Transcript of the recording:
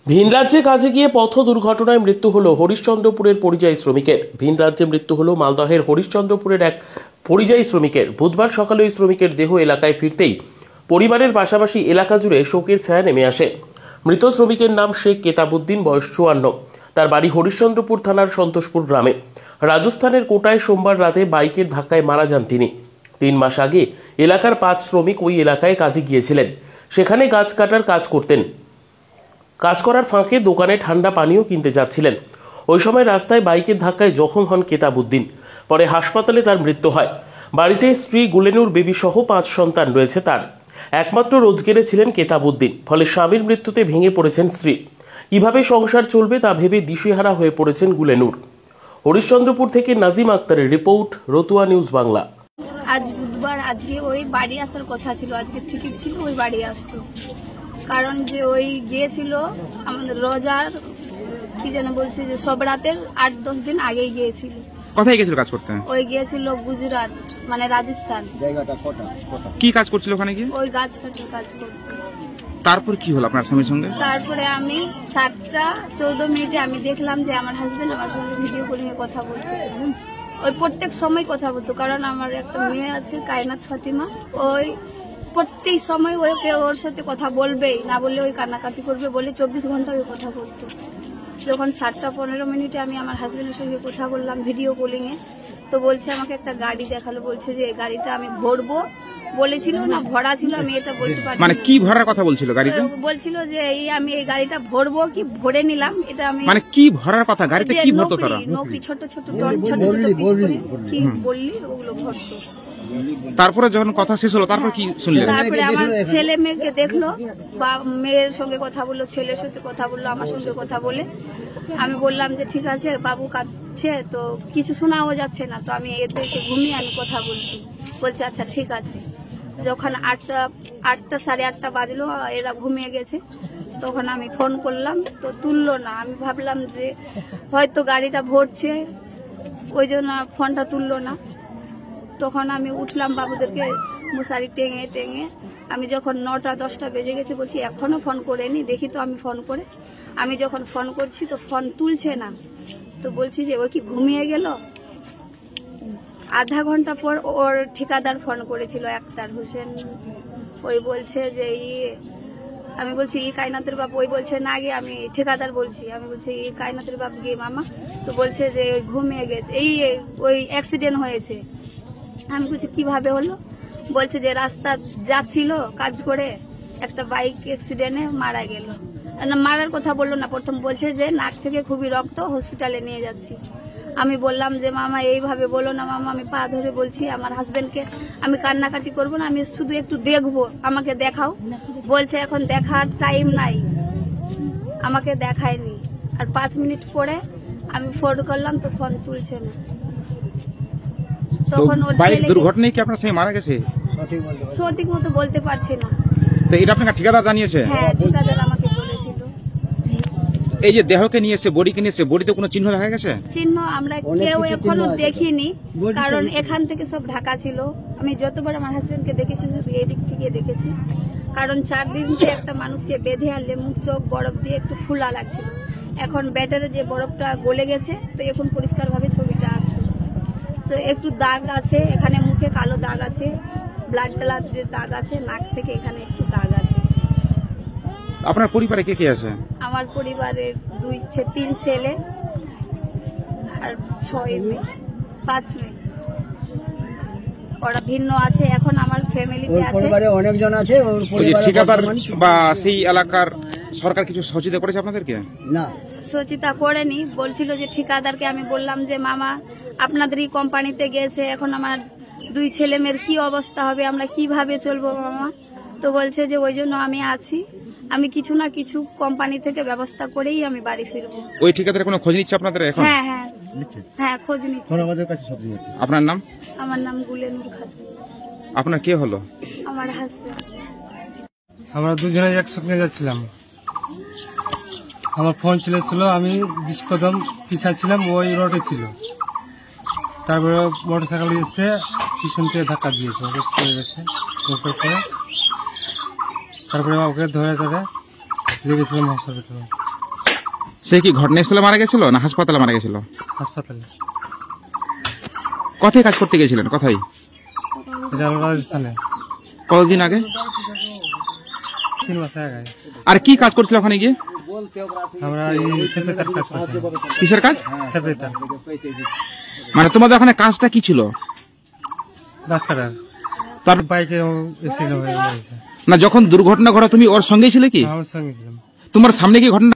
ভিন রাজ্যে কাজে গিয়ে পথ দুর্ঘটনায় মৃত্যু হলো হরিশ্চন্দ্রপুরের পরিযায়ী শ্রমিকের। ভিন রাজ্যে মৃত্যু হলো মালদহের হরিশ্চন্দ্রপুরের এক পরিযায়ী শ্রমিকের। বুধবার সকালে ওই শ্রমিকের দেহ এলাকায় ফিরতেই পরিবারের পাশাপাশি এলাকা জুড়ে শোকের ছায়া নেমে আসে। মৃত শ্রমিকের নাম শেখ কেতাবুদ্দিন, বয়স 54। তার বাড়ি হরিশ্চন্দ্রপুর থানার সন্তোষপুর গ্রামে। রাজস্থানের কোটায় সোমবার রাতে বাইকের ধাক্কায় মারা যান তিনি। 3 মাস আগে এলাকার 5 শ্রমিক ওই এলাকায় কাজে গিয়েছিলেন। সেখানে গাছ কাটার কাজ করতেন। কাজ করার ফাঁকে দোকানে ঠান্ডা পানীয় কিনতে যাচ্ছিলেন। ওই সময় রাস্তায় বাইকের ধাক্কায় জখম হন কেতাবুদ্দিন। পরে হাসপাতালে তার মৃত্যু হয়। বাড়িতে স্ত্রী গুলেনুর বেবি সহ 5 সন্তান রয়েছে তার। একমাত্র রোজগেরে ছিলেন কেতাবুদ্দিন। ফলে স্বামীর মৃত্যুতে ভেঙে পড়েছেন স্ত্রী। কিভাবে সংসার চলবে তা ভেবে দিশেহারা হয়ে পড়েছেন গুলেনুর। হরিশ্চন্দ্রপুর থেকে নাজিম আক্তারের রিপোর্ট, রতুয়া নিউজ বাংলা। আজ বুধবার, আজকে ওই বাড়ি আসার কথা ছিল, আজকে টিকিট ছিল ওই বাড়ি আসতো। কারণ যে ওই গিয়েছিল আমাদের রোজার কি যেন বলছে যে সব রাতের 8-10 দিন আগেই গিয়েছিল। কোথায় গিয়েছিল কাজ করতে? ওই গিয়েছিল গুজরাট, মানে রাজস্থান। কি কাজ করছিল ওখানে গিয়ে? ওই গাছ কাটার কাজ করতে। তারপর কি হলো আপনার স্বামীর সঙ্গে? তারপরে আমি 7:14 আমি দেখলাম যে আমার হাজবেন্ড আমার সঙ্গে ভিডিও কলিং এ কথা বলতো। ওই প্রত্যেক সময় কথা বলতো, কারণ আমার একটা মেয়ে আছে কায়নাত ফাতিমা। ওই প্রত্যেক সময় ওর সাথে কথা বলবেই, না বললে ওই কান্নাকাটি করবে বলে 24 ঘন্টা ওই কথা বলতো। যখন 7:15 আমি আমার হাজবেন্ডের সঙ্গে কথা বললাম ভিডিও কলিং এ, তো বলছে আমাকে একটা গাড়ি দেখালো, বলছে যে এই গাড়িটা আমি ভরবো। বলেছিল না ভরা ছিল, আমি এটা বলতে পারি। মানে কি ভরার কথা বলছিল গাড়িতে? বলছিল যে আমি এই গাড়িটা ভরবো কি ভরে নিলাম, এটা আমি। মানে কি ভরার কথা গাড়িতে? কি ভরতো তারা? নকরি ছোট ছোট পিস করে কি বললি ওগুলো ভরতো। তারপরে যখন কথা শেষ হলো তারপর কি শুনলেন? তারপরে আমার ছেলে মেয়েকে দেখলো, বা মেয়ের সঙ্গে কথা বললো, ছেলের সাথে কথা বললো, আমার সঙ্গে কথা বলে আমি বললাম যে ঠিক আছে বাবু কাঁদছে তো কিছু শোনাও যাচ্ছে না, তো আমি এতে ঘুমিয়ে আমি কথা বলছি। বলছে আচ্ছা ঠিক আছে। যখন 8টা 8:30 বাজলো, এরা ঘুমিয়ে গেছে, তখন আমি ফোন করলাম তো তুললো না। আমি ভাবলাম যে হয়তো গাড়িটা ভরছে, ওই জন্য ফোনটা তুললো না। তখন আমি উঠলাম বাবুদেরকে মশারি টেঙে টেঙে। আমি যখন 9টা-10টা বেজে গেছে, বলছি এখনো ফোন করেনি, দেখি তো আমি ফোন করে। আমি যখন ফোন করছি তো ফোন তুলছে না, তো বলছি যে ও কি ঘুমিয়ে গেল। আধা ঘন্টা পর ওর ঠিকাদার ফোন করেছিল, আক্তার হোসেন। ওই বলছে যে আমি বলছি কায়নাতের বাপ। ওই বলছে না গে আমি ঠিকাদার বলছি। আমি বলছি কায়নাতের বাপ গে মামা। তো বলছে যে ঘুমিয়ে গেছে, ওই অ্যাক্সিডেন্ট হয়েছে। আমি বলছি কিভাবে হলো? বলছে যে রাস্তা যাচ্ছিল কাজ করে, একটা বাইক অ্যাক্সিডেন্টে মারা গেল। না মারার কথা বললো না, প্রথম বলছে যে নাক থেকে খুবই রক্ত, হসপিটালে নিয়ে যাচ্ছি। আমি বললাম যে মামা এইভাবে বলো না মামা, আমি পা ধরে বলছি আমার হাজবেন্ডকে আমি কান্নাকাটি করবো না, আমি শুধু একটু দেখবো, আমাকে দেখাও। বলছে এখন দেখার টাইম নাই, আমাকে দেখায়নি। আর 5 মিনিট পরে আমি ফোন করলাম তো ফোন তুলছে না। তখন ওর বাইক দুর্ঘটনায় কি আপনার স্বামী মারা গেছে? সঠিক মতো বলতে পারছি না। তো এটা আপনাকে ঠিকাদার জানিয়েছে? হ্যাঁ, ঠিকাদার আমাকে বলেছিল। এই যে দেহকে নিয়ে এসে, বডিকে নিয়ে এসে, বডিতে কোনো চিহ্ন দেখা গেছে? চিহ্ন আমরা কেউ এখনো দেখিনি, কারণ এখান থেকে সব ঢাকা ছিল। আমি যতবার আমার হাজবেন্ডকে দেখেছি শুধু এদিক থেকে দেখেছি, কারণ 4 দিন থেকে একটা মানুষকে বেঁধে আনলে মুখ চোখ বরফ দিয়ে একটু ফুলা লাগছিল। এখন ব্যাটারে যে বরফটা গলে গেছে, তো এখন পরিষ্কারভাবে ছবিটা আসছে। তো একটু দাগ আছে, এখানে মুখে কালো দাগ আছে, ব্লাড দাগ আছে, নাক থেকে এখানে একটু দাগ আছে। আপনার পরিবারে কে কে আছে? আমার পরিবারের 3 ছেলে আর 5 মেয়ে। ওরা ভিন্ন আছে, এখন আমার ফ্যামিলিতে আছে। পরিবারে অনেকজন আছে। ঠিকাদার বা সেই এলাকার সরকার কিছু সচেতন করেছে আপনাদেরকে? না, সচেতন করেনি। বলছিল যে ঠিকাদারকে আমি বললাম যে মামা আপনাদেরই কোম্পানিতে গেছে, এখন আমার 2 ছেলে মেয়ের কি অবস্থা হবে, আমরা কিভাবে চলবো মামা। তো বলছে যে ওই জন্য আমি আছি, আমি কিছু না কিছু কোম্পানি থেকে ব্যবস্থা করেই আমি বাড়ি ফিরবো। ওই ঠিকাদার কোনো খোঁজ নিচ্ছে আপনাদের এখন? হ্যাঁ হ্যাঁ হ্যাঁ, খোঁজ নিচ্ছে। আপনার নাম? আমার নাম গুলেনুর খাতুন। আপনার কে হলো? আমার হাজবেন্ড। আমরা দুজনে একসঙ্গে যাচ্ছিলাম। আমার ফোন চলেছিল, আমি 20 কদম পিছা ছিলাম, ওই রোডে ছিল। তারপরে মোটরসাইকেল এসে পিছন থেকে ধাক্কা দিয়েছে, পড়ে গেছে। তারপরে ওকে ধরে লেগেছিলাম হসপিটালে। সে কি ঘটনাস্থলে মারা গেছিল না হাসপাতালে মারা গেছিল? হাসপাতালে। কোথায় কাজ করতে গেছিলেন? কোথায়? এটা হলো রাজস্থানে। কতদিন আগে? 3 মাস আগে। আর কি কাজ করছিল ওখানে গিয়ে? আমরা এই সেপ্রেটার কাজ করছি। কিসের কাজ? সেপ্রেটার। মানে তোমাদের ওখানে কাজটা কি ছিল? গাছ কাটার। তার বাইকে এক্সিডেন্ট হয়ে গেছে। না, যখন দুর্ঘটনা ঘটে তুমি ওর সঙ্গেই ছিলে কি? আমার সঙ্গে ছিলাম। তোমার সামনে কি ঘটনা